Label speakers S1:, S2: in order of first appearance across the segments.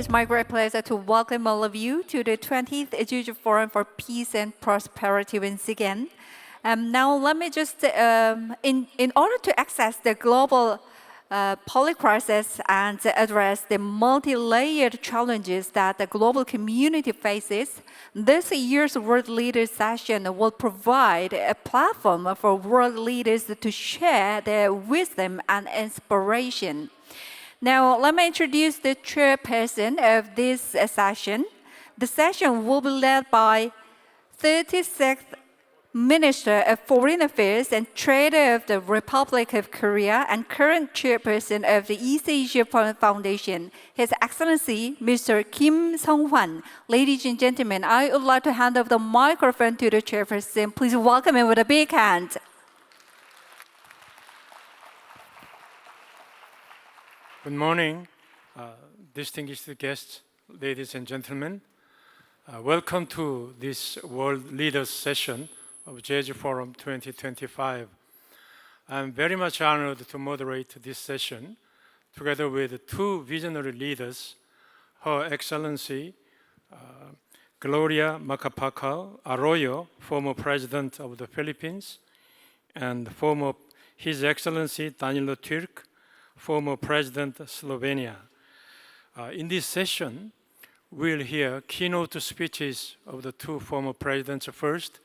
S1: my great pleasure to welcome all of you to the 20th Jeju Forum for Peace and Prosperity once again. Now, let me just, in order to access the global polycrisis and address the multi-layered challenges that the global community faces, this year's World Leaders Session will provide a platform for world leaders to share their wisdom and inspiration. Now, let me introduce the chairperson of this session. The session will be led by 36th Minister of Foreign Affairs and Trader of the Republic of Korea and current chairperson of the East Asia Foundation, His Excellency Mr. Kim Sung-hwan. Ladies and gentlemen, I would like to hand over the microphone to the chairperson. Please welcome him with a big hand.
S2: Good morning, distinguished guests, ladies and gentlemen. Welcome to this World Leaders Session of Jeju Forum 2025. I'm very much honored to moderate this session together with two visionary leaders, Her Excellency Gloria Macapagal Arroyo, former President of the Philippines, and His Excellency Danilo Türk, former President of Slovenia. In this session, we'll hear keynote speeches of the two former presidents first,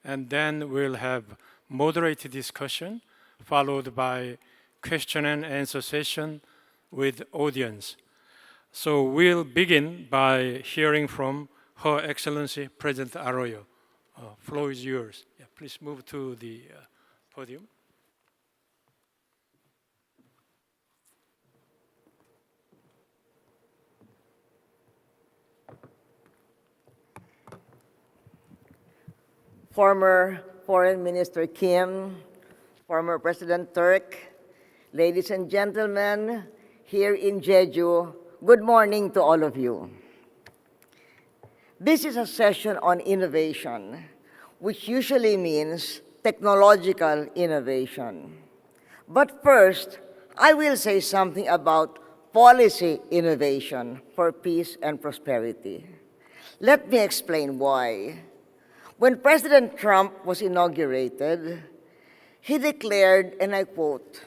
S2: and then we'll have moderated discussion, followed by question and answer session with audience. So we'll begin by hearing from Her Excellency President Arroyo. Floor is yours. Yeah, please move to the podium.
S3: Former Foreign Minister Kim, former President Turk, ladies and gentlemen, here in Jeju, good morning to all of you. This is a session on innovation, which usually means technological innovation. But first, I will say something about policy innovation for peace and prosperity. Let me explain why. When President Trump was inaugurated, he declared, and I quote,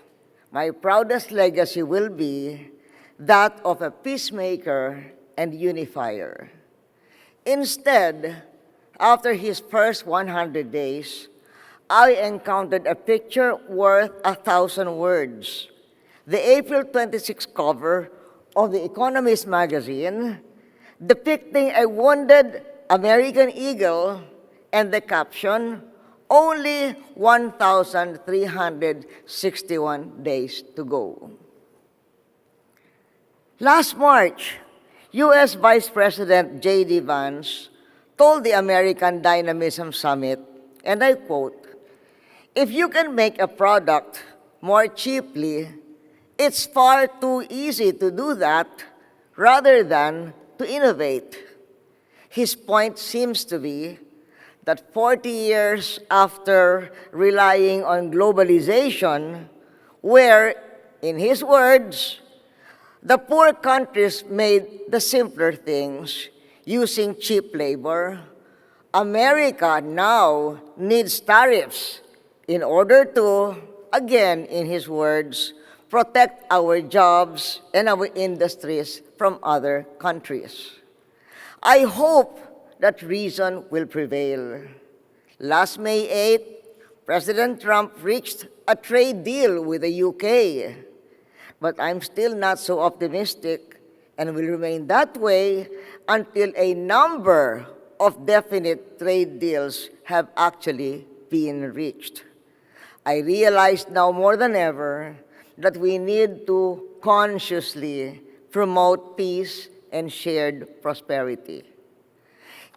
S3: "My proudest legacy will be that of a peacemaker and unifier." Instead, after his first 100 days, I encountered a picture worth 1,000 words. The April 26 cover of The Economist magazine depicting a wounded American eagle and the caption, "Only 1,361 days to go." Last March, U.S. Vice President J.D. Vance told the American Dynamism Summit, and I quote, "If you can make a product more cheaply, it's far too easy to do that rather than to innovate." His point seems to be that 40 years after relying on globalization, where, in his words, the poor countries made the simpler things using cheap labor, America now needs tariffs in order to, again, in his words, protect our jobs and our industries from other countries. I hope that reason will prevail. Last May 8, President Trump reached a trade deal with the UK, but I'm still not so optimistic and will remain that way until a number of definite trade deals have actually been reached. I realize now more than ever that we need to consciously promote peace and shared prosperity.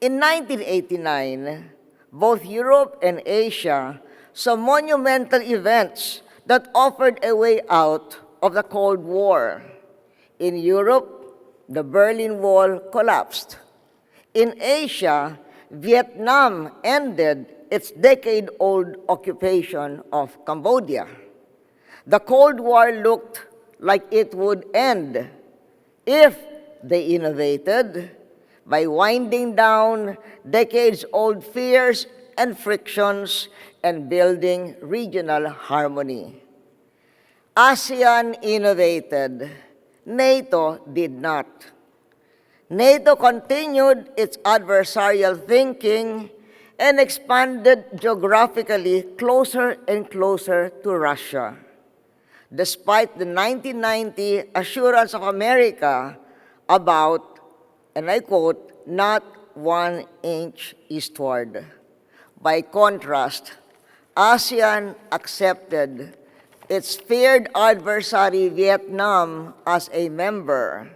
S3: In 1989, both Europe and Asia saw monumental events that offered a way out of the Cold War. In Europe, the Berlin Wall collapsed. In Asia, Vietnam ended its decade-old occupation of Cambodia. The Cold War looked like it would end if they innovated by winding down decades-old fears and frictions and building regional harmony. ASEAN innovated, NATO did not. NATO continued its adversarial thinking and expanded geographically closer and closer to Russia, despite the 1990 assurance of America about, and I quote, not 1 inch eastward. By contrast, ASEAN accepted its feared adversary Vietnam as a member,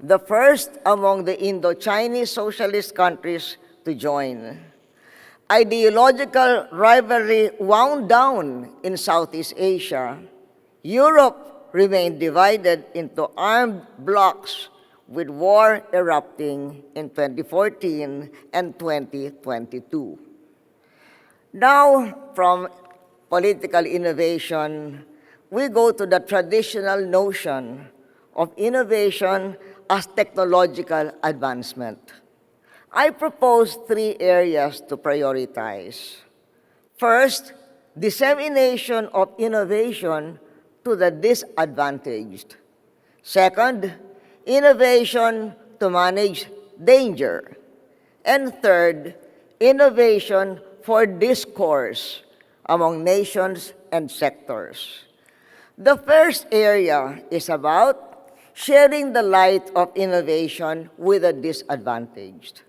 S3: the first among the Indo-Chinese socialist countries to join. Ideological rivalry wound down in Southeast Asia. Europe remained divided into armed blocs, with war erupting in 2014 and 2022. Now, from political innovation, we go to the traditional notion of innovation as technological advancement. I propose 3 areas to prioritize. First, dissemination of innovation to the disadvantaged. Second, innovation to manage danger. And third, innovation for discourse among nations and sectors. The first area is about sharing the light of innovation with the disadvantaged.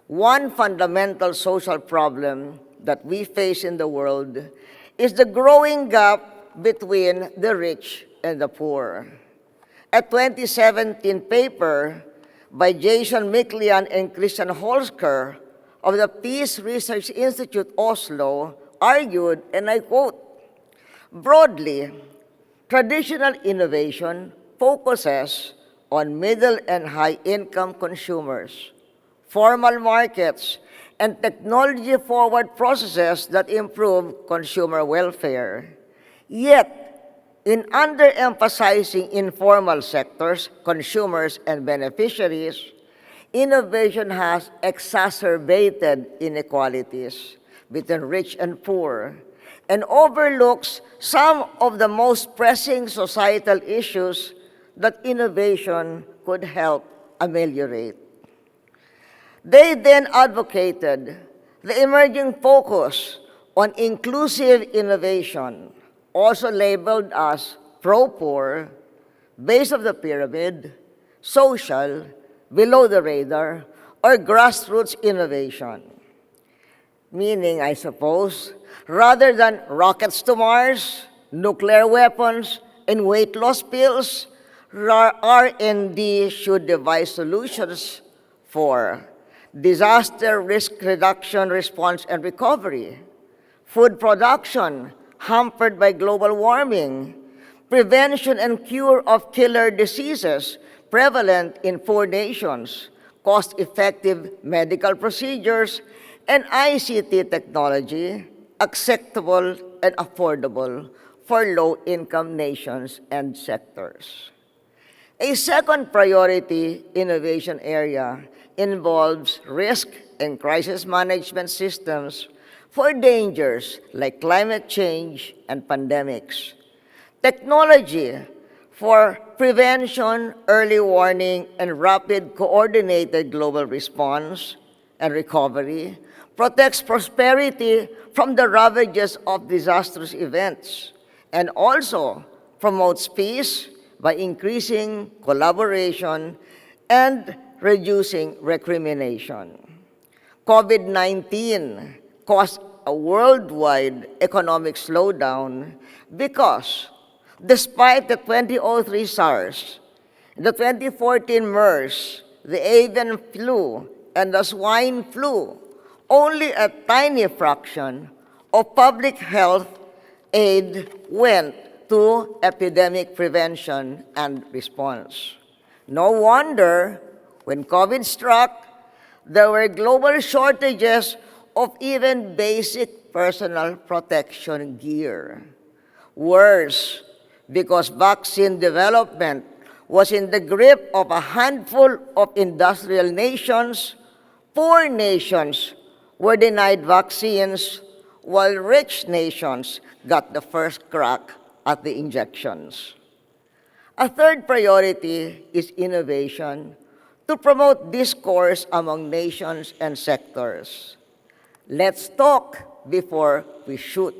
S3: One fundamental social problem that we face in the world is the growing gap between the rich and the poor. A 2017 paper by Jason Miklian and Christian Holsker of the Peace Research Institute Oslo argued, and I quote, broadly, traditional innovation focuses on middle and high-income consumers, formal markets, and technology-forward processes that improve consumer welfare. Yet, in underemphasizing informal sectors, consumers, and beneficiaries, innovation has exacerbated inequalities between rich and poor and overlooks some of the most pressing societal issues that innovation could help ameliorate. They then advocated the emerging focus on inclusive innovation, also labeled as pro-poor, base of the pyramid, social, below the radar, or grassroots innovation. Meaning, I suppose, rather than rockets to Mars, nuclear weapons, and weight loss pills, R&D should devise solutions for disaster risk reduction, response, and recovery, food production hampered by global warming, prevention and cure of killer diseases prevalent in poor nations, cost-effective medical procedures, and ICT technology acceptable and affordable for low-income nations and sectors. A second priority innovation area involves risk and crisis management systems for dangers like climate change and pandemics. Technology for prevention, early warning, and rapid coordinated global response and recovery protects prosperity from the ravages of disastrous events and also promotes peace by increasing collaboration and reducing recrimination. COVID-19 caused a worldwide economic slowdown because despite the 2003 SARS, the 2014 MERS, the avian flu, and the swine flu, only a tiny fraction of public health aid went to epidemic prevention and response. No wonder when COVID struck, there were global shortages of even basic personal protection gear. Worse, because vaccine development was in the grip of a handful of industrial nations, poor nations were denied vaccines, while rich nations got the first crack at the injections. A third priority is innovation to promote discourse among nations and sectors. Let's talk before we shoot.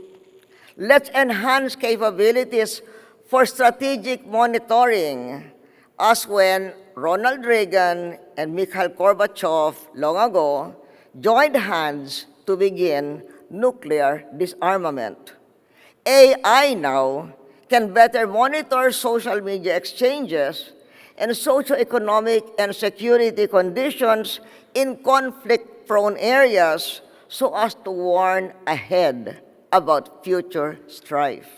S3: Let's enhance capabilities for strategic monitoring, as when Ronald Reagan and Mikhail Gorbachev long ago joined hands to begin nuclear disarmament. AI now can better monitor social media exchanges and socioeconomic and security conditions in conflict-prone areas so as to warn ahead about future strife.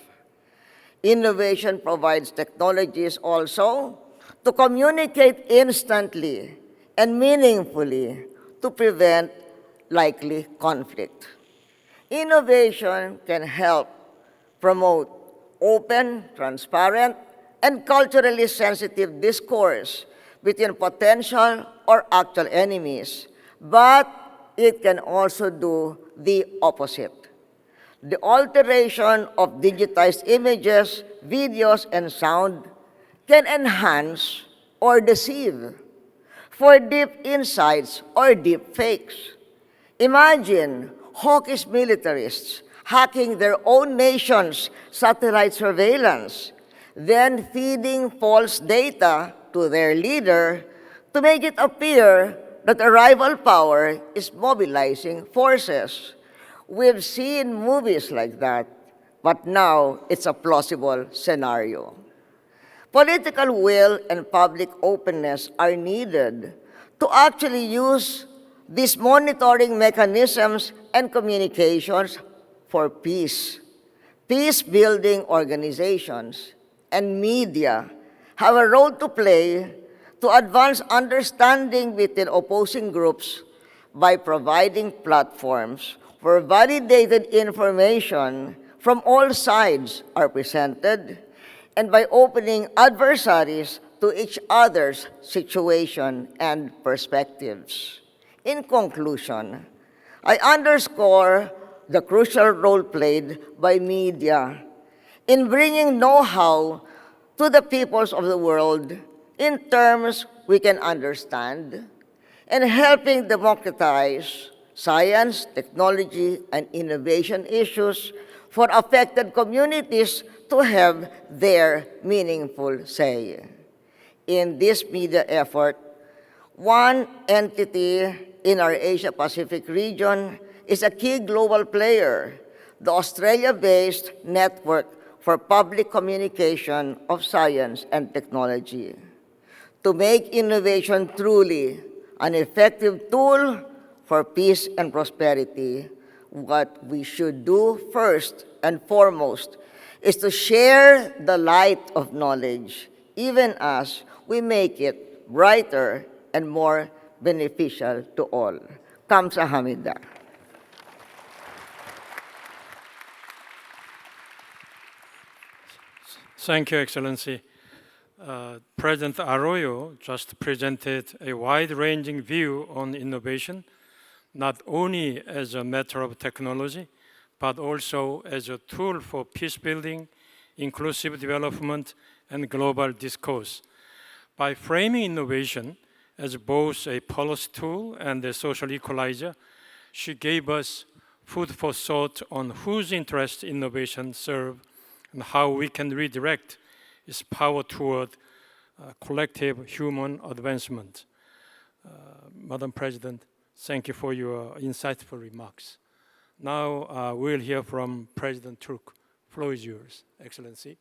S3: Innovation provides technologies also to communicate instantly and meaningfully to prevent likely conflict. Innovation can help promote open, transparent, and culturally sensitive discourse between potential or actual enemies, but it can also do the opposite. The alteration of digitized images, videos, and sound can enhance or deceive for deep insights or deep fakes. Imagine hawkish militarists hacking their own nation's satellite surveillance, then feeding false data to their leader to make it appear that a rival power is mobilizing forces. We've seen movies like that, but now it's a plausible scenario. Political will and public openness are needed to actually use these monitoring mechanisms and communications for peace. Peace-building organizations and media have a role to play to advance understanding between opposing groups by providing platforms where validated information from all sides are presented, and by opening adversaries to each other's situation and perspectives. In conclusion, I underscore the crucial role played by media in bringing know-how to the peoples of the world in terms we can understand, and helping democratize science, technology, and innovation issues for affected communities to have their meaningful say. In this media effort, one entity in our Asia-Pacific region is a key global player, the Australia-based Network for Public Communication of Science and Technology. To make innovation truly an effective tool for peace and prosperity, what we should do first and foremost is to share the light of knowledge, even as we make it brighter and more beneficial to all. Kamsahamnida.
S2: Thank you, Excellency. President Arroyo just presented a wide-ranging view on innovation, not only as a matter of technology, but also as a tool for peace building, inclusive development, and global discourse. By framing innovation as both a policy tool and a social equalizer, she gave us food for thought on whose interests innovation serve and how we can redirect its power toward collective human advancement. Madam President, thank you for your insightful remarks. Now we'll hear from President Turk. Floor is yours, Excellency.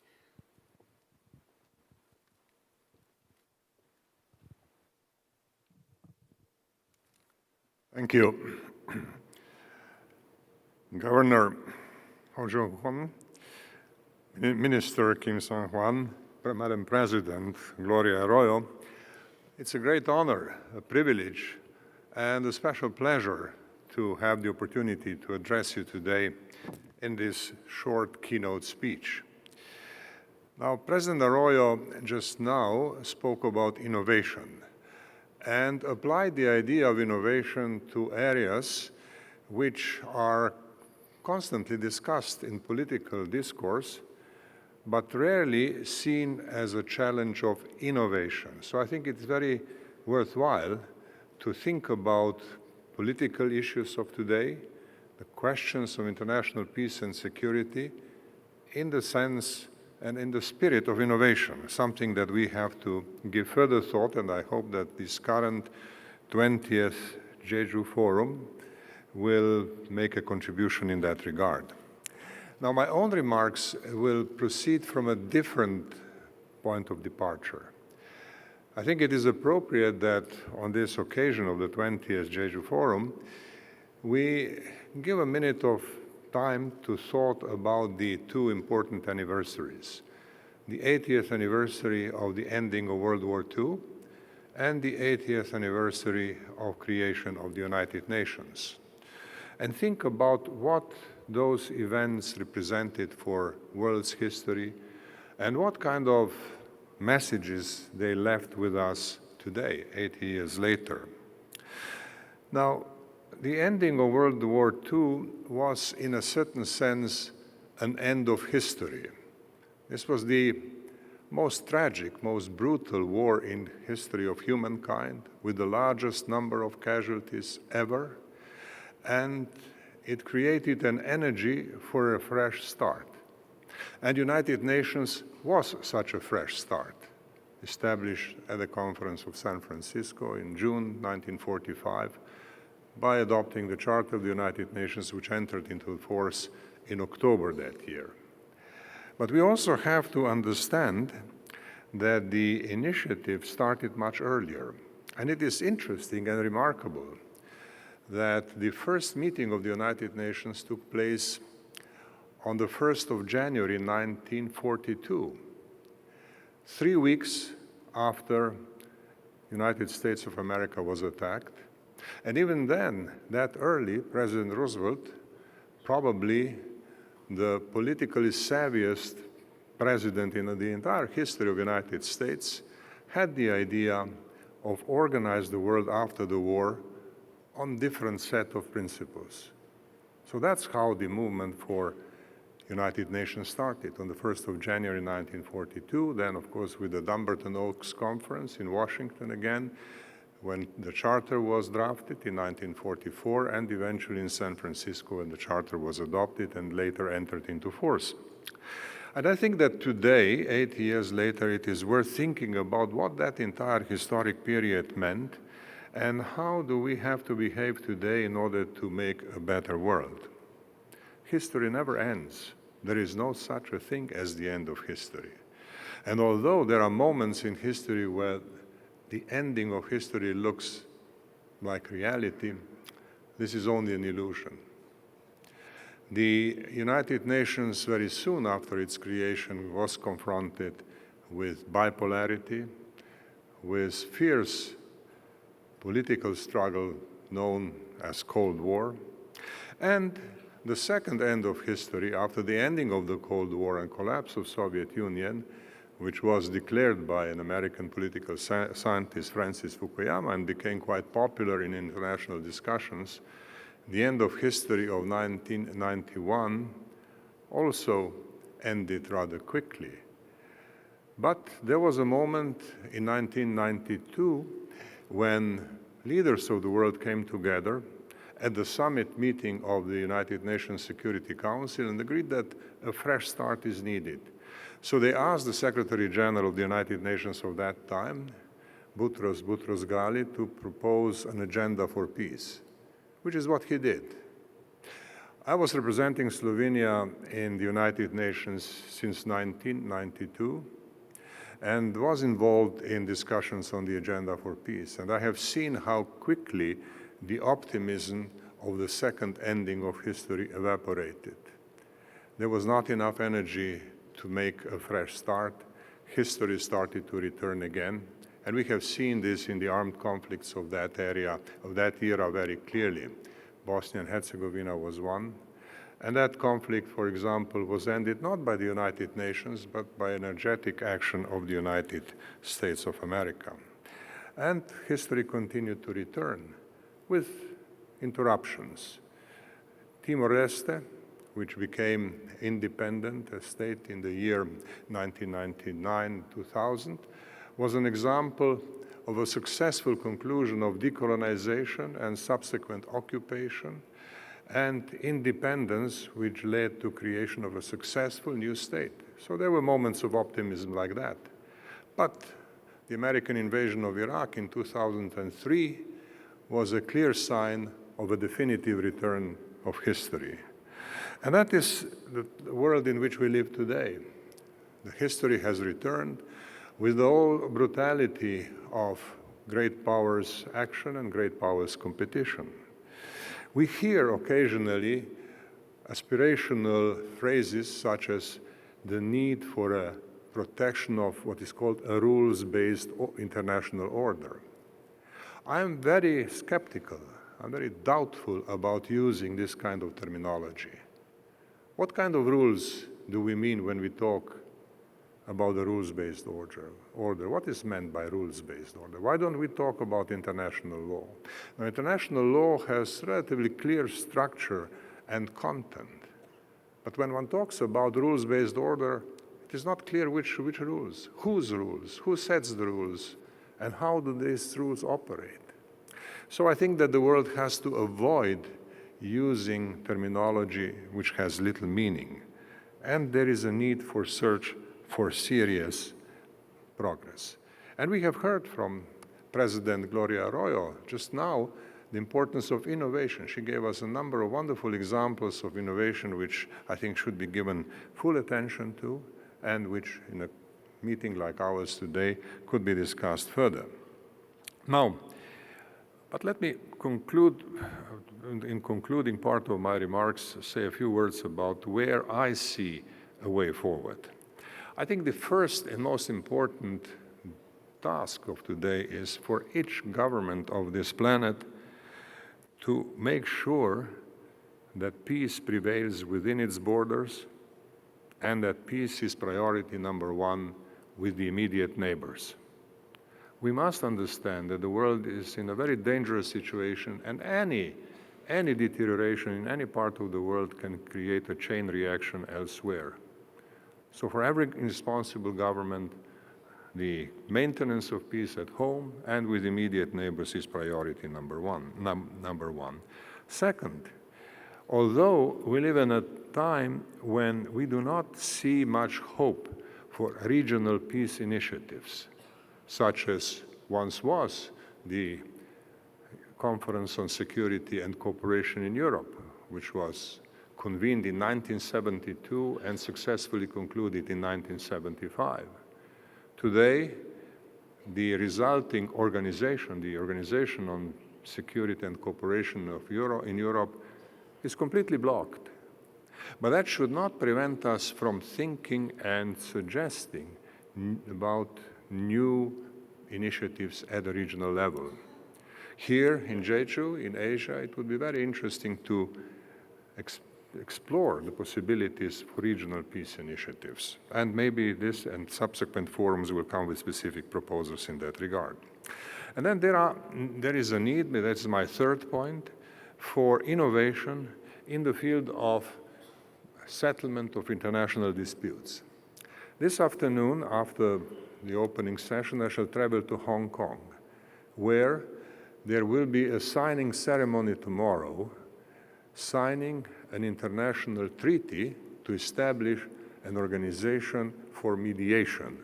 S4: Thank you. Governor Ho Jung-kwon, Minister Kim Sang-hwan, Madam President Gloria Arroyo, it's a great honor, a privilege, and a special pleasure to have the opportunity to address you today in this short keynote speech. Now, President Arroyo just now spoke about innovation and applied the idea of innovation to areas which are constantly discussed in political discourse, but rarely seen as a challenge of innovation. So I think it's very worthwhile to think about political issues of today, the questions of international peace and security, in the sense and in the spirit of innovation, something that we have to give further thought, and I hope that this current 20th Jeju Forum will make a contribution in that regard. Now, my own remarks will proceed from a different point of departure. I think it is appropriate that on this occasion of the 20th Jeju Forum, we give a minute of time to thought about the two important anniversaries, the 80th anniversary of the ending of World War II and the 80th anniversary of creation of the United Nations, and think about what those events represented for world's history and what kind of messages they left with us today, 80 years later. Now, the ending of World War II was, in a certain sense, an end of history. This was the most tragic, most brutal war in history of humankind, with the largest number of casualties ever, and it created an energy for a fresh start. And United Nations was such a fresh start, established at the Conference of San Francisco in June 1945, by adopting the Charter of the United Nations, which entered into force in October that year. But we also have to understand that the initiative started much earlier. And it is interesting and remarkable that the first meeting of the United Nations took place on the 1st of January 1942, 3 weeks after the United States of America was attacked. And even then, that early, President Roosevelt, probably the politically savviest president in the entire history of the United States, had the idea of organizing the world after the war on different set of principles. So that's how the movement for United Nations started, on the 1st of January 1942, then of course with the Dumbarton Oaks Conference in Washington again, when the Charter was drafted in 1944, and eventually in San Francisco when the Charter was adopted and later entered into force. And I think that today, 80 years later, it is worth thinking about what that entire historic period meant and how do we have to behave today in order to make a better world. History never ends. There is no such a thing as the end of history. And although there are moments in history where the ending of history looks like reality, this is only an illusion. The United Nations, very soon after its creation, was confronted with bipolarity, with fierce political struggle known as Cold War, and the second end of history, after the ending of the Cold War and collapse of Soviet Union, which was declared by an American political scientist, Francis Fukuyama, and became quite popular in international discussions, the end of history of 1991 also ended rather quickly. But there was a moment in 1992 when leaders of the world came together at the summit meeting of the United Nations Security Council and agreed that a fresh start is needed. So they asked the Secretary General of the United Nations of that time, Boutros Ghali, to propose an agenda for peace, which is what he did. I was representing Slovenia in the United Nations since 1992 and was involved in discussions on the agenda for peace. And I have seen how quickly the optimism of the second ending of history evaporated. There was not enough energy to make a fresh start. History started to return again. And we have seen this in the armed conflicts of that area, of that era very clearly. Bosnia and Herzegovina was one. And that conflict, for example, was ended not by the United Nations, but by energetic action of the United States of America. And history continued to return with interruptions. Timor-Leste, which became independent, a state in the year 1999-2000, was an example of a successful conclusion of decolonization and subsequent occupation and independence, which led to creation of a successful new state. So there were moments of optimism like that. But the American invasion of Iraq in 2003 was a clear sign of a definitive return of history. And that is the world in which we live today. The history has returned with the whole brutality of great powers' action and great powers' competition. We hear occasionally aspirational phrases such as the need for a protection of what is called a rules-based international order. I am very skeptical, I'm very doubtful about using this kind of terminology. What kind of rules do we mean when we talk about the rules-based order? What is meant by rules-based order? Why don't we talk about international law? Now, international law has relatively clear structure and content. But when one talks about rules-based order, it is not clear which rules, who sets the rules, and how do these rules operate. So I think that the world has to avoid using terminology which has little meaning. And there is a need for search for serious progress. And we have heard from President Gloria Arroyo just now the importance of innovation. She gave us a number of wonderful examples of innovation which I think should be given full attention to and which in a meeting like ours today could be discussed further. Now, but let me conclude, in concluding part of my remarks, say a few words about where I see a way forward. I think the first and most important task of today is for each government of this planet to make sure that peace prevails within its borders and that peace is priority number one with the immediate neighbors. We must understand that the world is in a very dangerous situation, and any deterioration in any part of the world can create a chain reaction elsewhere. So for every responsible government, the maintenance of peace at home and with immediate neighbors is priority number one. Second, although we live in a time when we do not see much hope for regional peace initiatives, such as once was the Conference on Security and Cooperation in Europe, which was convened in 1972 and successfully concluded in 1975. Today, the resulting organization, the Organization on Security and Cooperation in Europe, is completely blocked. But that should not prevent us from thinking and suggesting about new initiatives at a regional level. Here in Jeju, in Asia, it would be very interesting to explore the possibilities for regional peace initiatives. And maybe this and subsequent forums will come with specific proposals in that regard. And then there is a need, that's my third point, for innovation in the field of settlement of international disputes. This afternoon, after the opening session, I shall travel to Hong Kong, where there will be a signing ceremony tomorrow, signing an international treaty to establish an organization for mediation,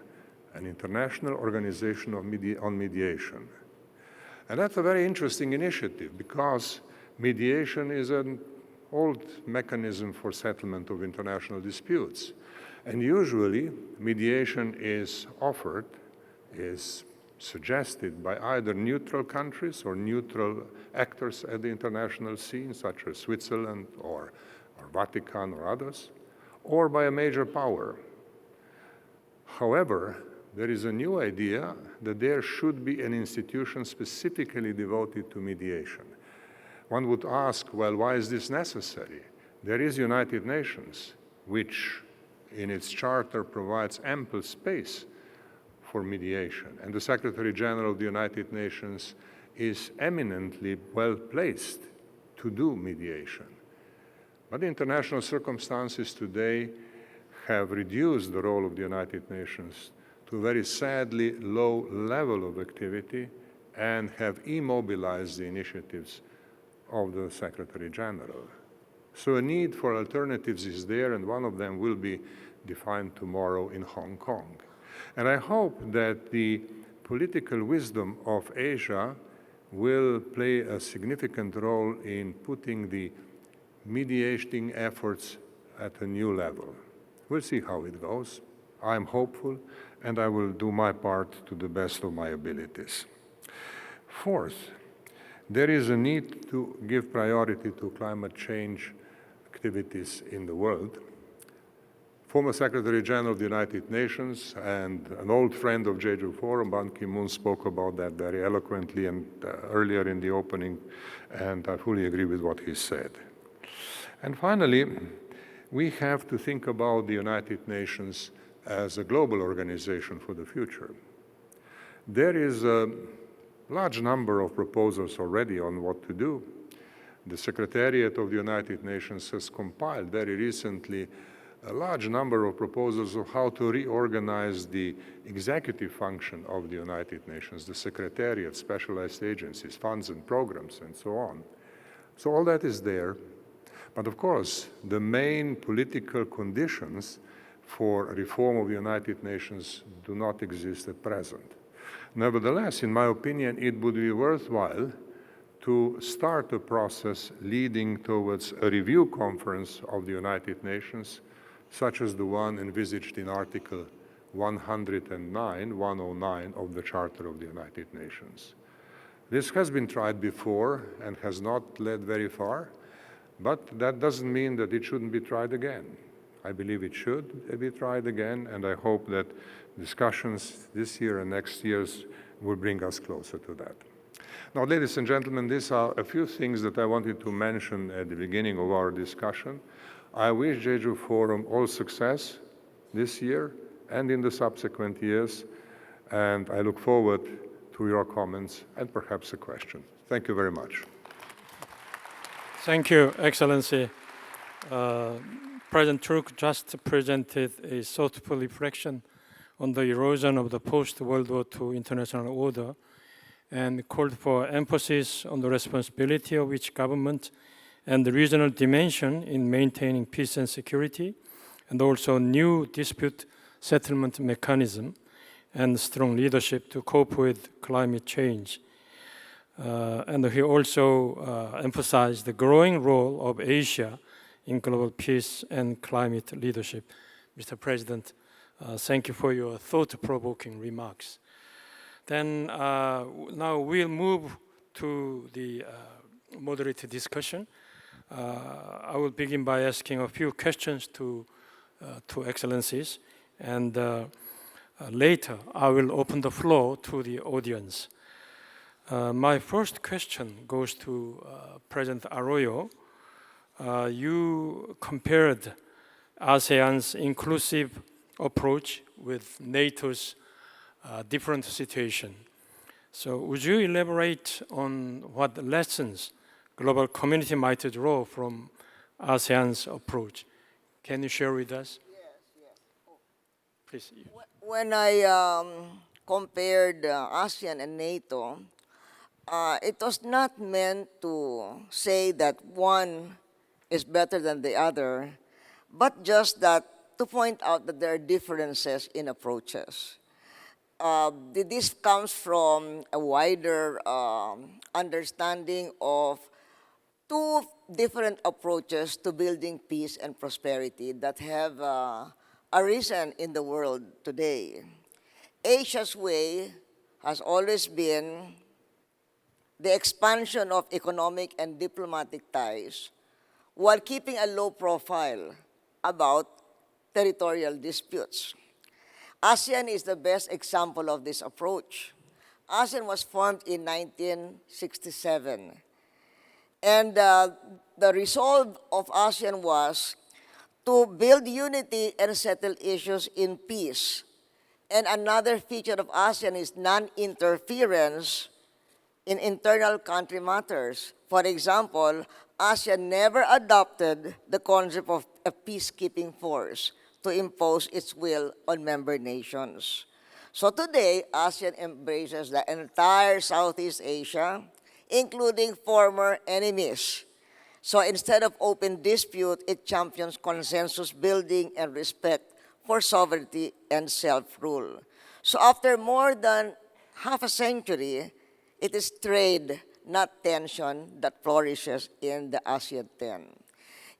S4: an international organization on mediation. And that's a very interesting initiative because mediation is an old mechanism for settlement of international disputes. And usually, mediation is offered, is suggested by either neutral countries or neutral actors at the international scene, such as Switzerland or Vatican or others, or by a major power. However, there is a new idea that there should be an institution specifically devoted to mediation. One would ask, well, why is this necessary? There is United Nations, which in its charter provides ample space for mediation. And the Secretary General of the United Nations is eminently well placed to do mediation. But the international circumstances today have reduced the role of the United Nations to a very sadly low level of activity and have immobilized the initiatives of the Secretary General. So a need for alternatives is there, and one of them will be defined tomorrow in Hong Kong. And I hope that the political wisdom of Asia will play a significant role in putting the mediating efforts at a new level. We'll see how it goes. I'm hopeful, and I will do my part to the best of my abilities. Fourth, there is a need to give priority to climate change activities in the world. Former Secretary General of the United Nations and an old friend of Jeju Forum, Ban Ki-moon, spoke about that very eloquently and earlier in the opening, and I fully agree with what he said. And finally, we have to think about the United Nations as a global organization for the future. There is a large number of proposals already on what to do. The Secretariat of the United Nations has compiled very recently a large number of proposals of how to reorganize the executive function of the United Nations, the Secretariat, specialized agencies, funds and programs, and so on. So all that is there. But of course, the main political conditions for reform of the United Nations do not exist at present. Nevertheless, in my opinion, it would be worthwhile to start a process leading towards a review conference of the United Nations, such as the one envisaged in Article 109 of the Charter of the United Nations. This has been tried before and has not led very far, but that doesn't mean that it shouldn't be tried again. I believe it should be tried again, and I hope that discussions this year and next year will bring us closer to that. Now, ladies and gentlemen, these are a few things that I wanted to mention at the beginning of our discussion. I wish Jeju Forum all success this year and in the subsequent years, and I look forward to your comments and perhaps a question. Thank you very much.
S2: Thank you, Excellency. President Turk just presented a thoughtful reflection on the erosion of the post-World War II international order and called for emphasis on the responsibility of each government and the regional dimension in maintaining peace and security, and also new dispute settlement mechanism and strong leadership to cope with climate change. And he also emphasized the growing role of Asia in global peace and climate leadership. Mr. President, thank you for your thought-provoking remarks. Then now we'll move to the moderated discussion. I will begin by asking a few questions to Excellencies, and later I will open the floor to the audience. My first question goes to President Arroyo. You compared ASEAN's inclusive approach with NATO's different situation. So would you elaborate on what lessons global community might draw from ASEAN's approach? Can you share with us?
S3: Yes. Oh.
S2: Please.
S3: When I compared ASEAN and NATO, it was not meant to say that one is better than the other, but just that to point out that there are differences in approaches. This comes from a wider understanding of two different approaches to building peace and prosperity that have arisen in the world today. Asia's way has always been the expansion of economic and diplomatic ties while keeping a low profile about territorial disputes. ASEAN is the best example of this approach. ASEAN was formed in 1967. And the resolve of ASEAN was to build unity and settle issues in peace. And another feature of ASEAN is non-interference in internal country matters. For example, ASEAN never adopted the concept of a peacekeeping force to impose its will on member nations. So today, ASEAN embraces the entire Southeast Asia, including former enemies. So instead of open dispute, it champions consensus building and respect for sovereignty and self-rule. So after more than half a century, it is trade, not tension, that flourishes in the ASEAN 10.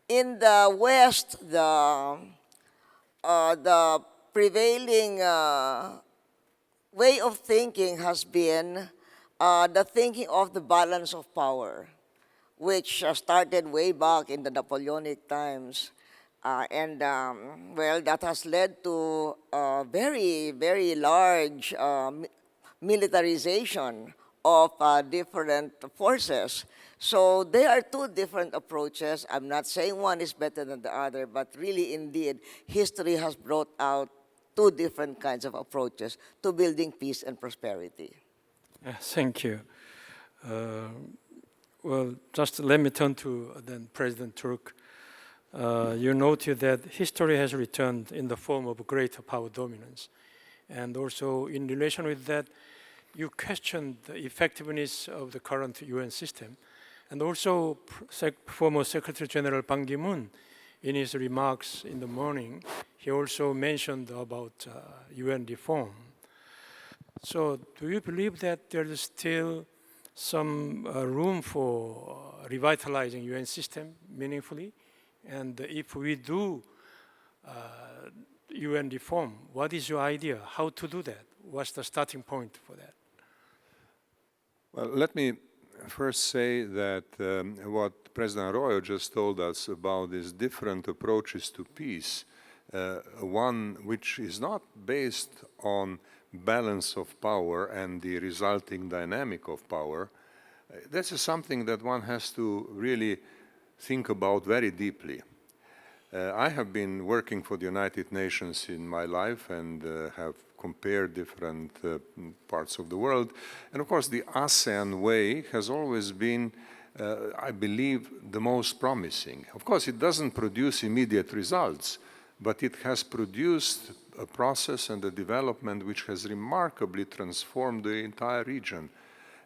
S3: In the West, the prevailing way of thinking has been the thinking of the balance of power, which started way back in the Napoleonic times. Well, that has led to very, very large militarization of different forces. So there are two different approaches. I'm not saying one is better than the other, but really, indeed, history has brought out two different kinds of approaches to building peace and prosperity.
S2: Thank you. Well, just let me turn to then President Turk. You noted that history has returned in the form of greater power dominance. And also in relation with that, you questioned the effectiveness of the current UN system. And also former Secretary General Ban Ki-moon, in his remarks in the morning, he also mentioned about UN reform. So do you believe that there is still some room for revitalizing UN system meaningfully? And if we do UN reform, what is your idea? How to do that? What's the starting point for that?
S4: Well, let me first say that what President Arroyo just told us about these different approaches to peace, one which is not based on balance of power and the resulting dynamic of power, this is something that one has to really think about very deeply. I have been working for the United Nations in my life and have compared different parts of the world. And of course, the ASEAN way has always been, I believe, the most promising. Of course, it doesn't produce immediate results, but it has produced a process and a development which has remarkably transformed the entire region.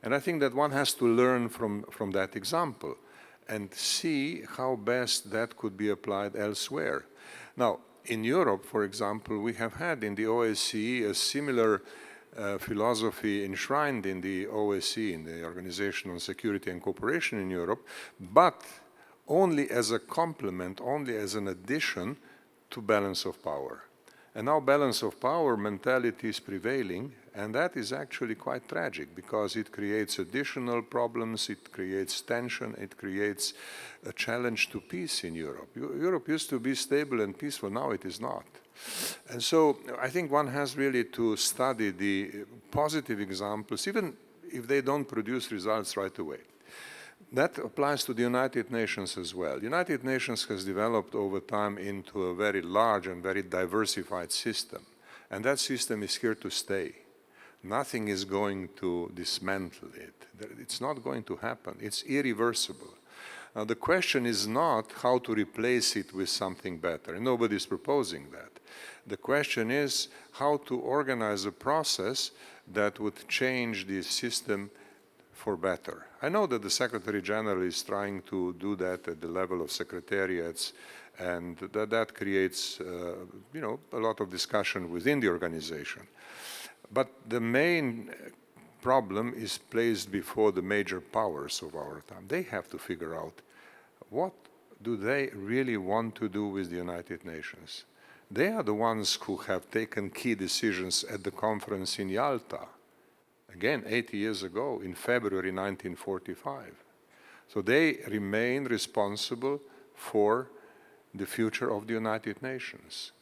S4: And I think that one has to learn from that example and see how best that could be applied elsewhere. Now, in Europe, for example, we have had in the OSCE a similar philosophy enshrined in the OSCE, in the Organization on Security and Cooperation in Europe, but only as a complement, only as an addition to balance of power. And now balance of power mentality is prevailing, and that is actually quite tragic because it creates additional problems, it creates tension, it creates a challenge to peace in Europe. Europe used to be stable and peaceful, now it is not. And so I think one has really to study the positive examples, even if they don't produce results right away. That applies to the United Nations as well. The United Nations has developed over time into a very large and very diversified system. And that system is here to stay. Nothing is going to dismantle it. It's not going to happen. It's irreversible. Now, the question is not how to replace it with something better. And nobody's proposing that. The question is how to organize a process that would change the system for better. I know that the Secretary General is trying to do that at the level of secretariats, and that creates a lot of discussion within the organization. But the main problem is placed before the major powers of our time. They have to figure out what do they really want to do with the United Nations. They are the ones who have taken key decisions at the conference in Yalta. Again, 80 years ago, in February 1945. So they remain responsible for the future of the United Nations.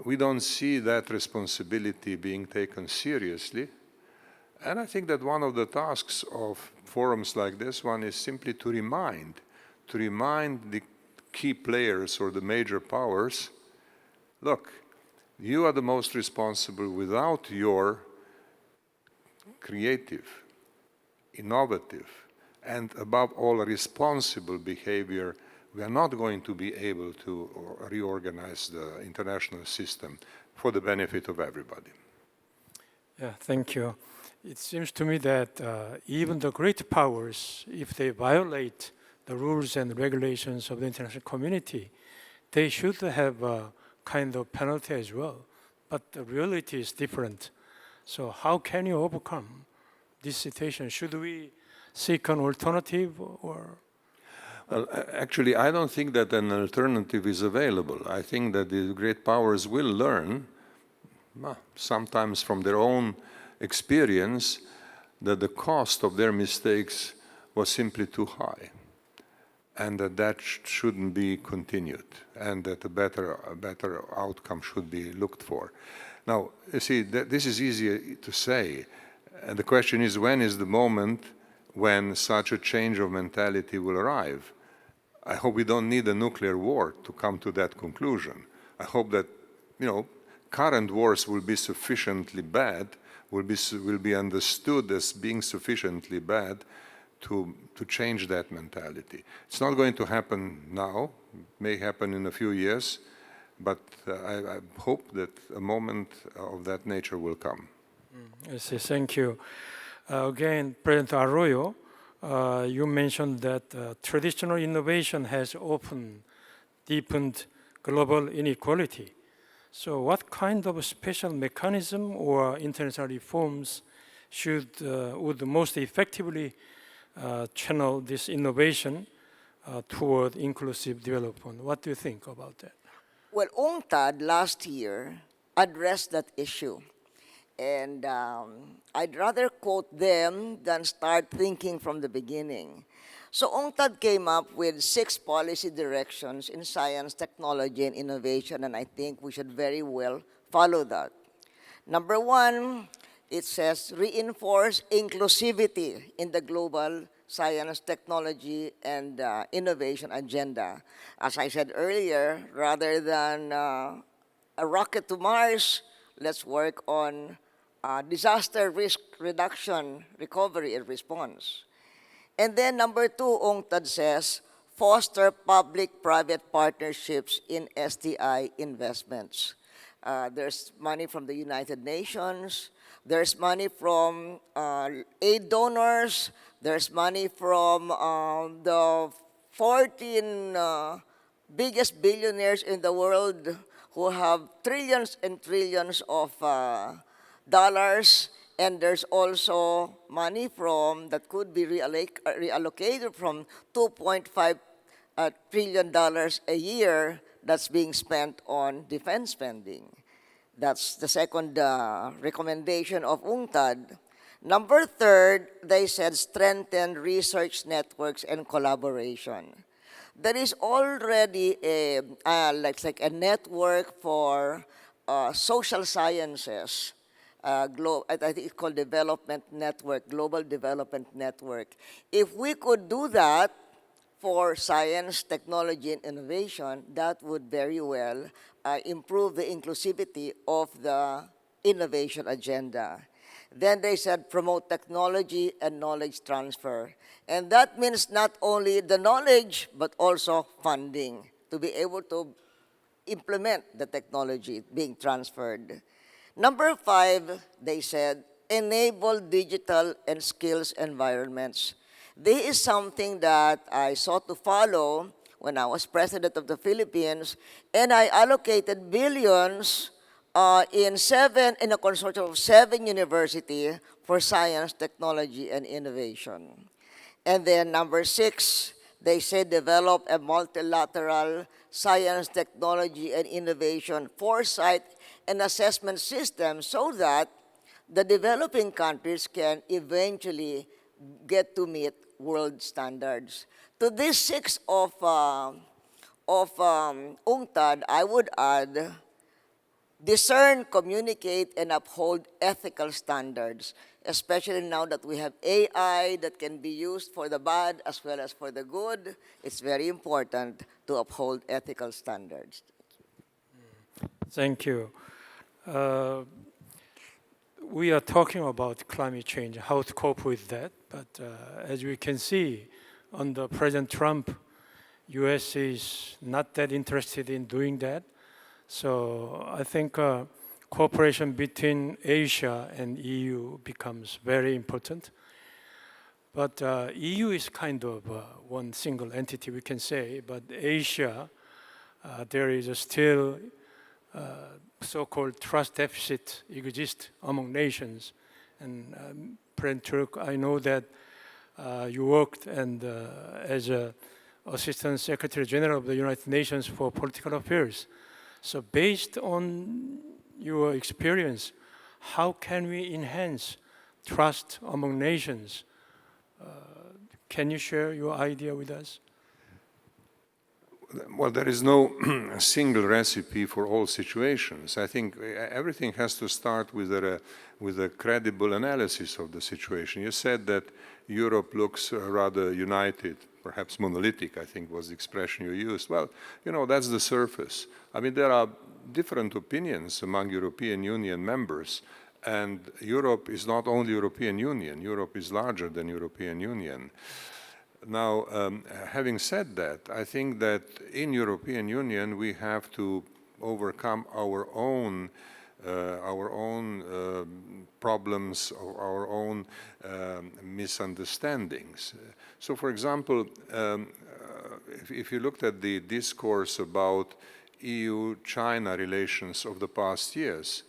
S4: We don't see that responsibility being taken seriously. And I think that one of the tasks for forums like this one is simply to remind the key players or the major powers, look, you are the most responsible. Without your creative, innovative, and above all responsible behavior, we are not going to be able to reorganize the international system for the benefit of everybody.
S2: Yeah, thank you. It seems to me that even the great powers, if they violate the rules and regulations of the international community, they should have a kind of penalty as well. But the reality is different. So how can you overcome this situation? Should we seek an alternative or?
S4: Well, actually, I don't think that an alternative is available. I think that the great powers will learn, sometimes from their own experience, that the cost of their mistakes was simply too high, and that shouldn't be continued, and that a better outcome should be looked for. Now, you see, this is easy to say, and the question is, when is the moment when such a change of mentality will arrive? I hope we don't need a nuclear war to come to that conclusion. I hope that, current wars will be sufficiently bad, will be understood as being sufficiently bad to change that mentality. It's not going to happen now. It may happen in a few years, but I hope that a moment of that nature will come.
S2: I see. Thank you. Again, President Arroyo, you mentioned that traditional innovation has often deepened global inequality. So what kind of special mechanism or international reforms would most effectively channel this innovation toward inclusive development? What do you think about that?
S3: Well, UNCTAD last year addressed that issue. And I'd rather quote them than start thinking from the beginning. So UNCTAD came up with 6 policy directions in science, technology, and innovation, and I think we should very well follow that. Number 1, it says reinforce inclusivity in the global science, technology, and innovation agenda. As I said earlier, rather than a rocket to Mars, let's work on disaster risk reduction, recovery, and response. And then number 2, UNCTAD says, foster public-private partnerships in STI investments. There's money from the United Nations, there's money from aid donors, there's money from the 14 biggest billionaires in the world who have trillions and trillions of dollars, and there's also money that could be reallocated from $2.5 trillion a year that's being spent on defense spending. That's the second recommendation of UNCTAD. Number 3, they said strengthen research networks and collaboration. There is already a network for social sciences. I think it's called Development Network, Global Development Network. If we could do that for science, technology, and innovation, that would very well improve the inclusivity of the innovation agenda. Then they said promote technology and knowledge transfer. And that means not only the knowledge, but also funding to be able to implement the technology being transferred. Number 5, they said, enable digital and skills environments. This is something that I sought to follow when I was president of the Philippines, and I allocated billions in a consortium of 7 universities for science, technology, and innovation. And then number 6, they said develop a multilateral science, technology, and innovation foresight and assessment system so that the developing countries can eventually get to meet world standards. To these 6 of UNCTAD, I would add discern, communicate, and uphold ethical standards, especially now that we have AI that can be used for the bad as well as for the good. It's very important to uphold ethical standards.
S2: Thank you. We are talking about climate change, how to cope with that. But as we can see, under President Trump, U.S. is not that interested in doing that. So I think cooperation between Asia and EU becomes very important. But EU is kind of one single entity, we can say. But Asia, there is still so-called trust deficit exists among nations. And President Turk, I know that you worked as a Assistant Secretary General of the United Nations for Political Affairs. So based on your experience, how can we enhance trust among nations? Can you share your idea with us?
S4: Well, there is no single recipe for all situations. I think everything has to start with a credible analysis of the situation. You said that Europe looks rather united, perhaps monolithic, I think was the expression you used. Well, you know, that's the surface. I mean, there are different opinions among European Union members, and Europe is not only European Union. Europe is larger than European Union. Now, having said that, I think that in European Union we have to overcome our own problems, or our own misunderstandings. So, for example, if you looked at the discourse about EU-China relations of the past years,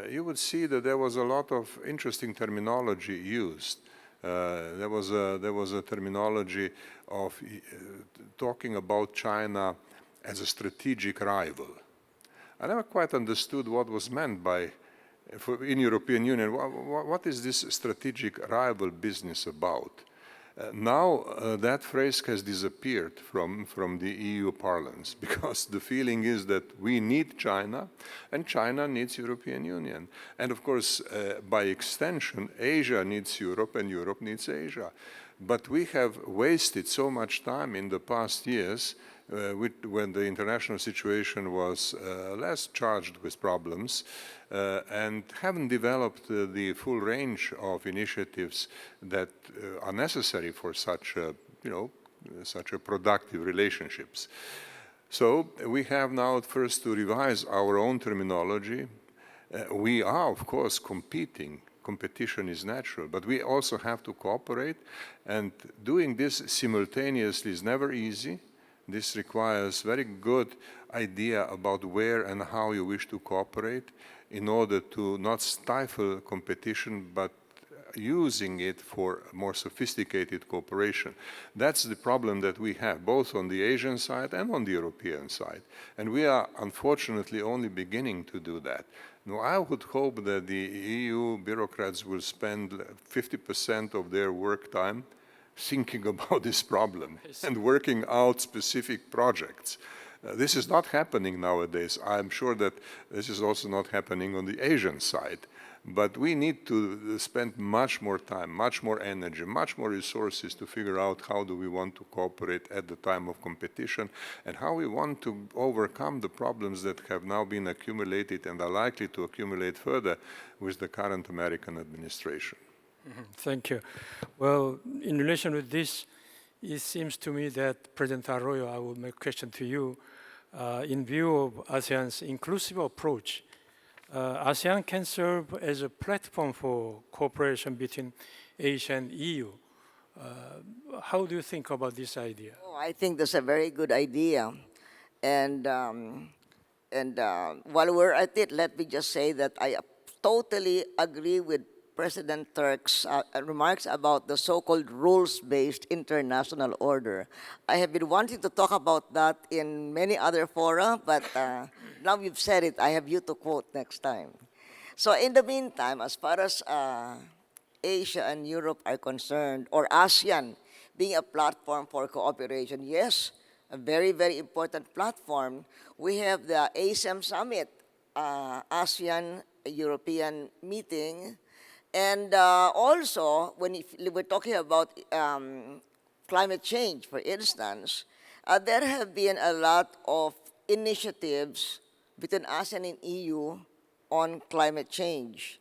S4: you would see that there was a lot of interesting terminology used. There was a terminology of talking about China as a strategic rival. I never quite understood what was meant by, in European Union, what is this strategic rival business about? Now that phrase has disappeared from the EU parlance, because the feeling is that we need China and China needs European Union. And of course, by extension, Asia needs Europe and Europe needs Asia. But we have wasted so much time in the past years when the international situation was less charged with problems, and haven't developed the full range of initiatives that are necessary for such a productive relationships. So we have now first to revise our own terminology. We are, of course, competing. Competition is natural, but we also have to cooperate, and doing this simultaneously is never easy. This requires very good idea about where and how you wish to cooperate in order to not stifle competition, but using it for more sophisticated cooperation. That's the problem that we have, both on the Asian side and on the European side. And we are unfortunately only beginning to do that. Now, I would hope that the EU bureaucrats will spend 50% of their work time thinking about this problem and working out specific projects. This is not happening nowadays. I'm sure that this is also not happening on the Asian side. But we need to spend much more time, much more energy, much more resources to figure out how do we want to cooperate at the time of competition, and how we want to overcome the problems that have now been accumulated and are likely to accumulate further with the current American administration.
S2: Thank you. Well, in relation with this, it seems to me that President Arroyo, I will make a question to you. In view of ASEAN's inclusive approach, ASEAN can serve as a platform for cooperation between Asia and EU. How do you think about this idea?
S3: Oh, I think that's a very good idea. And while we're at it, let me just say that I totally agree with President Turk's remarks about the so-called rules-based international order. I have been wanting to talk about that in many other fora, but now you've said it, I have you to quote next time. So in the meantime, as far as Asia and Europe are concerned, or ASEAN being a platform for cooperation, yes, a very, very important platform. We have the ASEM Summit ASEAN European meeting. And also, when we're talking about climate change, for instance, there have been a lot of initiatives between ASEAN and EU on climate change.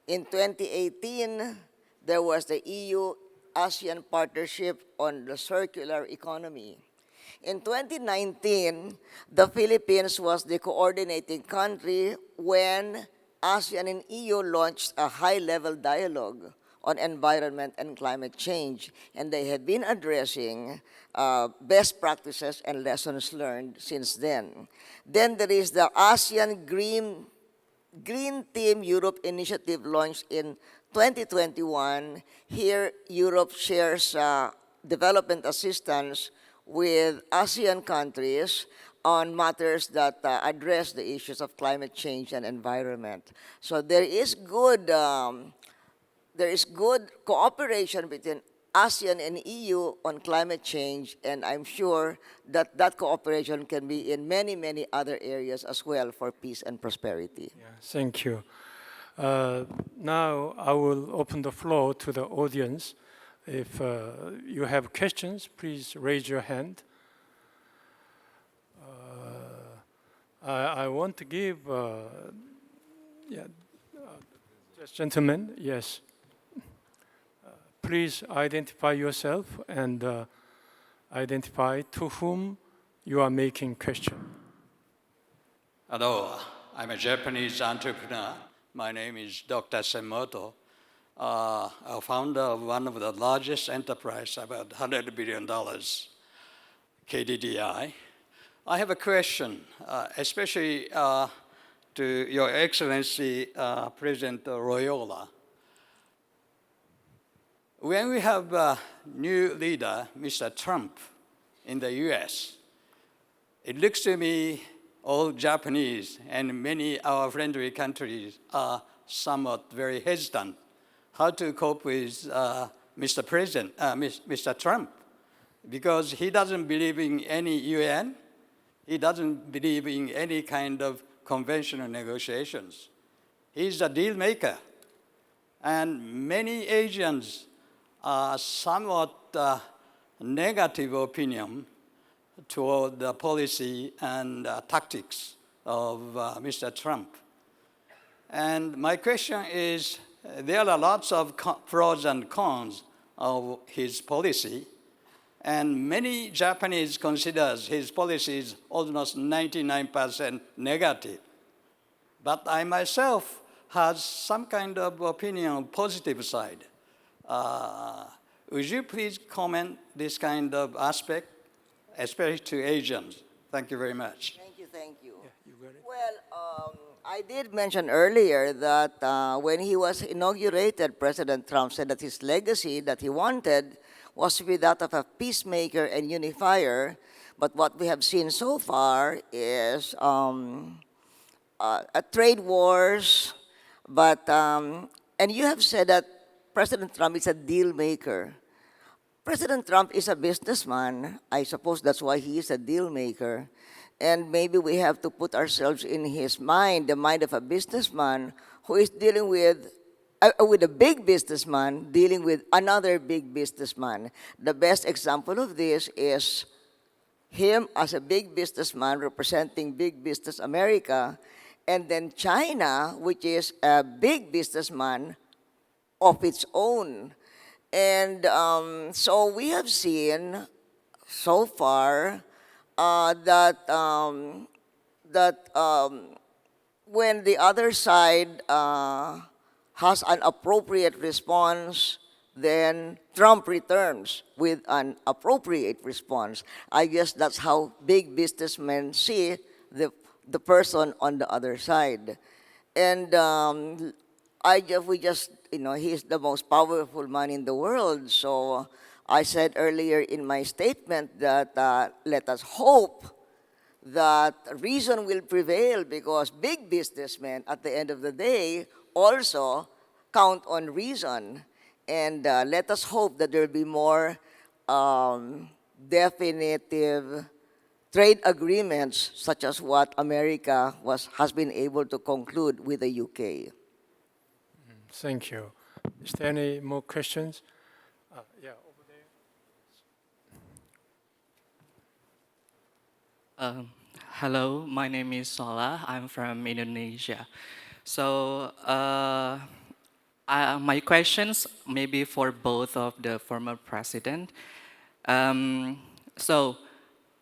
S3: In 2018, there was the EU-ASEAN Partnership on the Circular Economy. In 2019, the Philippines was the coordinating country when ASEAN and EU launched a high-level dialogue on environment and climate change, and they have been addressing best practices and lessons learned since then. Then there is the ASEAN Green Team Europe initiative launched in 2021. Here, Europe shares development assistance with ASEAN countries on matters that address the issues of climate change and environment. So there is good cooperation between ASEAN and EU on climate change, and I'm sure that that cooperation can be in many, many other areas as well for peace and prosperity.
S2: Yeah, thank you. Now I will open the floor to the audience. If you have questions, please raise your hand. I want to give, this gentleman, yes. Please identify yourself and identify to whom you are making question.
S5: Hello, I'm a Japanese entrepreneur. My name is Dr. Semoto, a founder of one of the largest enterprise, about $100 billion, KDDI. I have a question, especially to Your Excellency, President Loyola. When we have a new leader, Mr. Trump, in the US, it looks to me all Japanese and many our friendly countries are somewhat very hesitant how to cope with Mr. Trump, because he doesn't believe in any UN, he doesn't believe in any kind of conventional negotiations. He's a deal maker. And many Asians are somewhat negative opinion toward the policy and tactics of Mr. Trump. And my question is, there are lots of pros and cons of his policy, and many Japanese considers his policy is almost 99% negative. But I myself has some kind of opinion on positive side. Would you please comment this kind of aspect, especially to Asians? Thank you very much.
S3: Thank you, thank you.
S2: Yeah, you got it.
S3: Well, I did mention earlier that when he was inaugurated, President Trump said that his legacy that he wanted was to be that of a peacemaker and unifier. But what we have seen so far is a trade wars. But and you have said that President Trump is a deal maker. President Trump is a businessman. I suppose that's why he is a deal maker. And maybe we have to put ourselves in his mind, the mind of a businessman who is dealing with a big businessman dealing with another big businessman. The best example of this is him as a big businessman representing big business America, and then China, which is a big businessman of its own. And so we have seen so far that when the other side has an appropriate response, then Trump returns with an appropriate response. I guess that's how big businessmen see the person on the other side. And he's the most powerful man in the world. So I said earlier in my statement that let us hope that reason will prevail, because big businessmen at the end of the day also count on reason. And let us hope that there will be more definitive trade agreements such as what America has been able to conclude with the UK.
S2: Thank you. Is there any more questions? Yeah, over there.
S6: Hello, my name is Sola. I'm from Indonesia. So, my questions may be for both of the former president. So,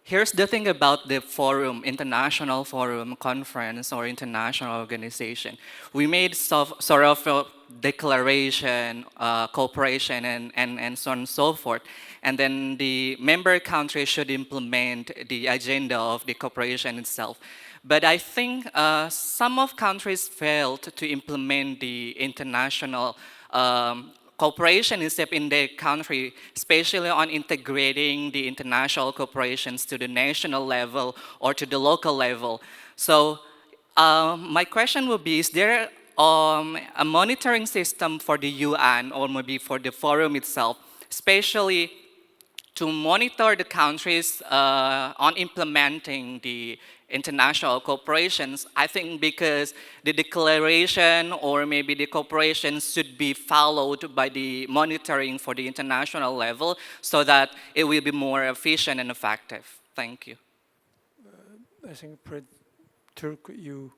S6: here's the thing about the forum, international forum, conference, or international organization. We made sort of a declaration, cooperation, and so on and so forth. And then the member countries should implement the agenda of the cooperation itself. But I think some of countries failed to implement the international cooperation itself in their country, especially on integrating the international corporations to the national level or to the local level. So my question would be, is there a monitoring system for the UN or maybe for the forum itself, especially to monitor the countries on implementing the international corporations? I think because the declaration or maybe the corporation should be followed by the monitoring for the international level so that it will be more efficient and effective. Thank you.
S2: I think Turk, you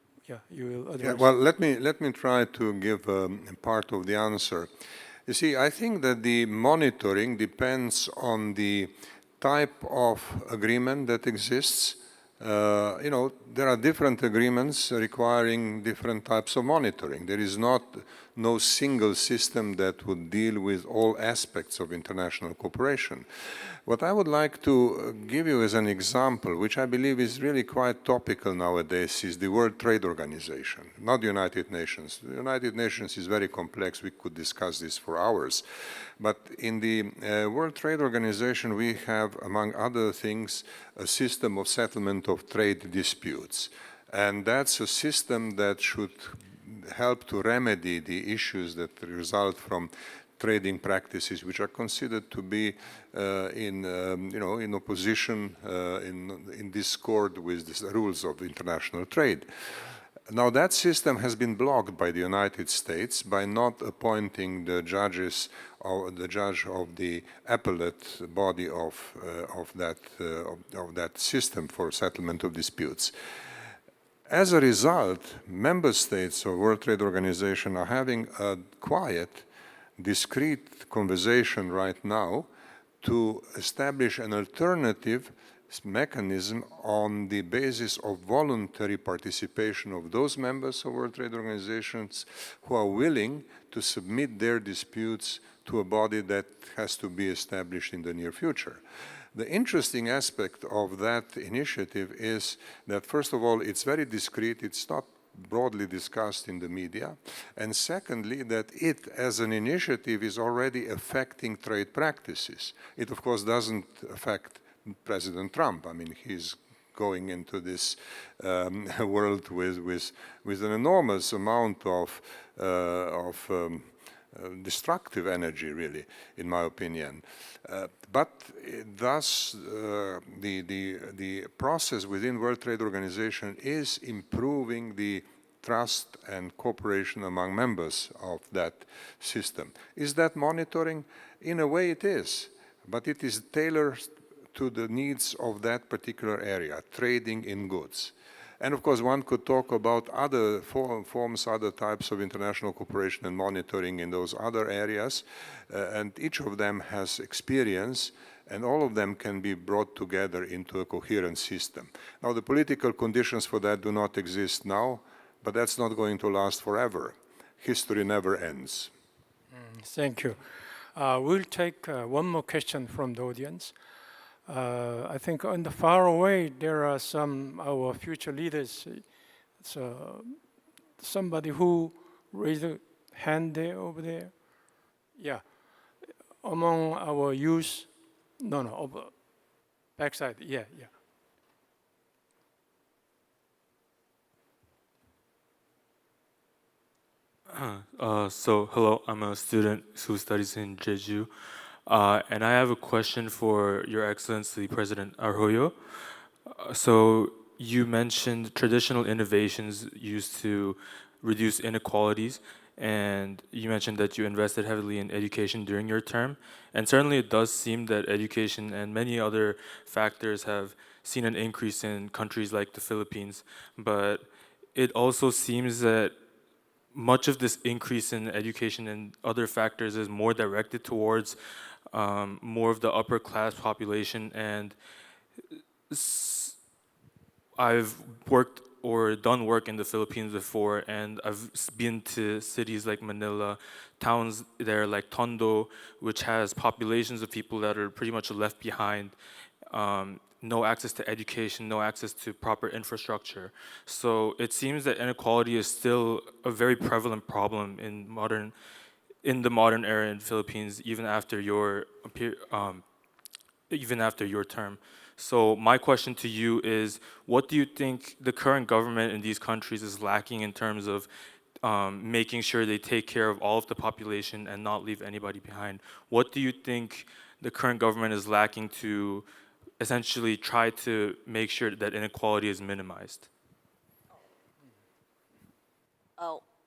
S2: will address.
S4: Yeah, well, let me try to give part of the answer. You see, I think that the monitoring depends on the type of agreement that exists. There are different agreements requiring different types of monitoring. There is no single system that would deal with all aspects of international cooperation. What I would like to give you as an example, which I believe is really quite topical nowadays, is the World Trade Organization, not the United Nations. The United Nations is very complex. We could discuss this for hours. But in the World Trade Organization, we have, among other things, a system of settlement of trade disputes. And that's a system that should help to remedy the issues that result from trading practices which are considered to be in opposition, in discord with the rules of international trade. Now that system has been blocked by the United States by not appointing the judges or the judge of the appellate body of that system for settlement of disputes. As a result, member states of World Trade Organization are having a quiet, discrete conversation right now to establish an alternative mechanism on the basis of voluntary participation of those members of World Trade Organizations who are willing to submit their disputes to a body that has to be established in the near future. The interesting aspect of that initiative is that, first of all, it's very discreet, it's not broadly discussed in the media, and secondly, that it, as an initiative, is already affecting trade practices. It, of course, doesn't affect President Trump. I mean, he's going into this world with an enormous amount of destructive energy, really, in my opinion. But thus, the process within World Trade Organization is improving the trust and cooperation among members of that system. Is that monitoring? In a way it is, but it is tailored to the needs of that particular area, trading in goods. And of course, one could talk about other forms, other types of international cooperation and monitoring in those other areas, and each of them has experience, and all of them can be brought together into a coherent system. Now, the political conditions for that do not exist now, but that's not going to last forever. History never ends.
S2: Thank you. We'll take one more question from the audience. I think on the far away, there are some our future leaders. So somebody who raised a hand there, over there. Yeah, among our youth. No, over backside. Yeah.
S7: So hello, I'm a student who studies in Jeju, and I have a question for Your Excellency President Arroyo. So you mentioned traditional innovations used to reduce inequalities, and you mentioned that you invested heavily in education during your term. And certainly it does seem that education and many other factors have seen an increase in countries like the Philippines. But it also seems that much of this increase in education and other factors is more directed towards more of the upper class population. And I've worked or done work in the Philippines before, and I've been to cities like Manila, towns there like Tondo, which has populations of people that are pretty much left behind, no access to education, no access to proper infrastructure. So it seems that inequality is still a very prevalent problem in the modern era in Philippines, even after your term. So my question to you is, what do you think the current government in these countries is lacking in terms of making sure they take care of all of the population and not leave anybody behind? What do you think the current government is lacking to essentially try to make sure that inequality is minimized?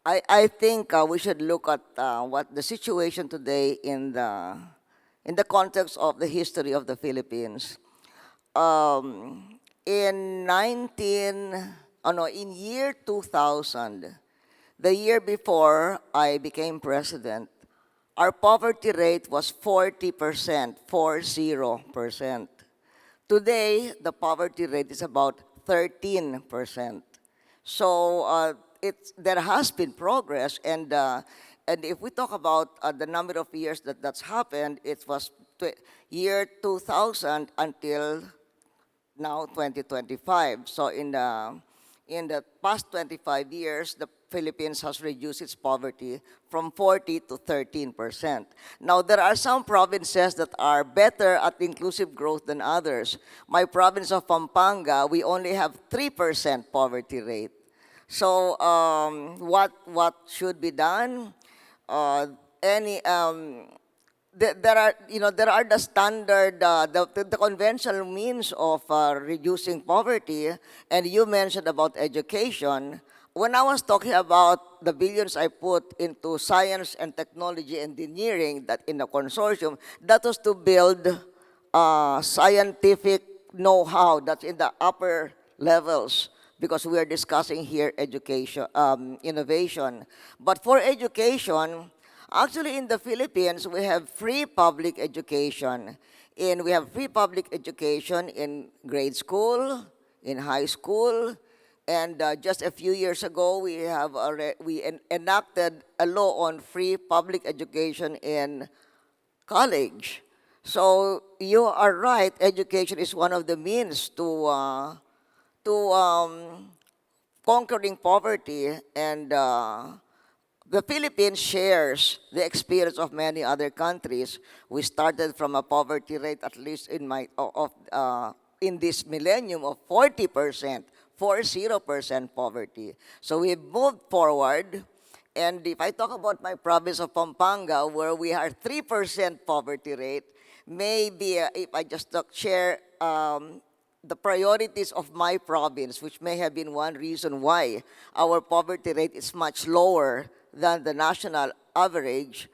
S3: I think we should look at what the situation today in the context of the history of the Philippines. In year 2000, the year before I became president, our poverty rate was 40%, 40%. Today, the poverty rate is about 13%. So there has been progress, and if we talk about the number of years that's happened, it was year 2000 until now 2025. So in the past 25 years, the Philippines has reduced its poverty from 40 to 13%. Now, there are some provinces that are better at inclusive growth than others. My province of Pampanga, we only have 3% poverty rate. So what should be done? There are the standard, the conventional means of reducing poverty, and you mentioned about education. When I was talking about the billions I put into science and technology engineering that in the consortium, that was to build scientific know-how that's in the upper levels, because we are discussing here education, innovation. But for education, actually in the Philippines, we have free public education. We have free public education in grade school, in high school, and just a few years ago, we enacted a law on free public education in college. So you are right, education is one of the means to conquering poverty, and the Philippines shares the experience of many other countries. We started from a poverty rate, at least in this millennium, of 40%, 40% poverty. So we've moved forward. And if I talk about my province of Pampanga, where we are 3% poverty rate, maybe if I just share the priorities of my province, which may have been one reason why our poverty rate is much lower than the national average,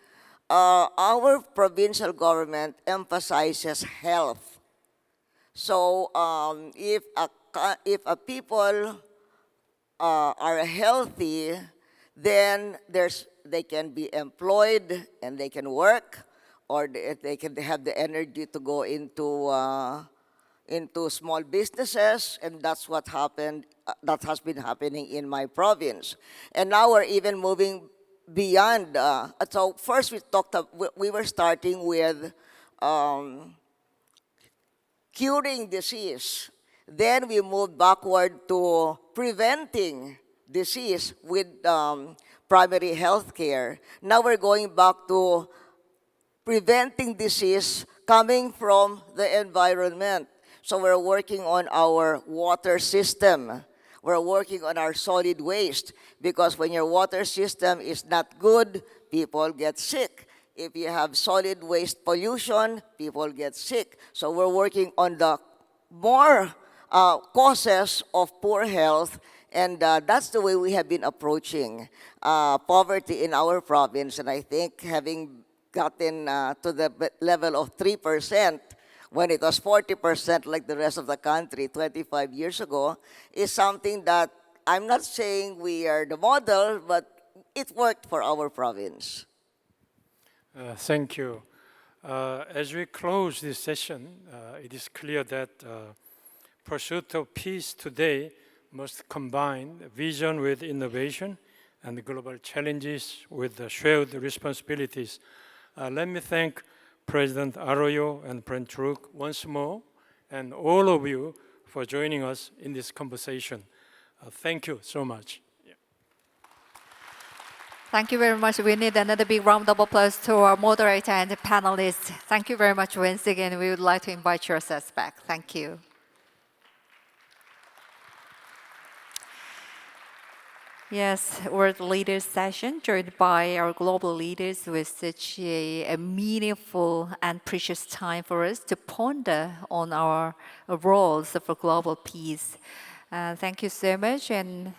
S3: our provincial government emphasizes health. So if a people are healthy, then they can be employed and they can work, or they can have the energy to go into small businesses, and that's what happened. That has been happening in my province, and now we're even moving beyond. So first we were starting with curing disease. Then we moved backward to preventing disease with primary health care. Now we're going back to preventing disease coming from the environment. So we're working on our water system. We're working on our solid waste, because when your water system is not good, people get sick. If you have solid waste pollution, people get sick. So we're working on the more causes of poor health, and that's the way we have been approaching poverty in our province. And I think having gotten to the level of 3%, when it was 40% like the rest of the country 25 years ago, is something that I'm not saying we are the model, but it worked for our province.
S2: Thank you. As we close this session, it is clear that pursuit of peace today must combine vision with innovation and global challenges with the shared responsibilities. Let me thank President Arroyo and President Truk once more, and all of you for joining us in this conversation. Thank you so much.
S1: Thank you very much. We need another big round of applause to our moderator and the panelists. Thank you very much once again. We would like to invite yourselves back. Thank you. Yes, World Leaders session joined by our global leaders was such a meaningful and precious time for us to ponder on our roles for global peace. Thank you so much. And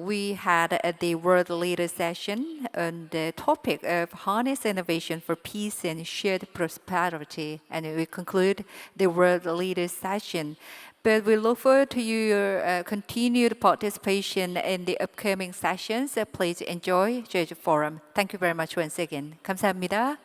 S1: we had the World Leaders session on the topic of harness innovation for peace and shared prosperity. And we conclude the World Leaders session. But we look forward to your continued participation in the upcoming sessions. Please enjoy Jeju Forum. Thank you very much once again. 감사합니다.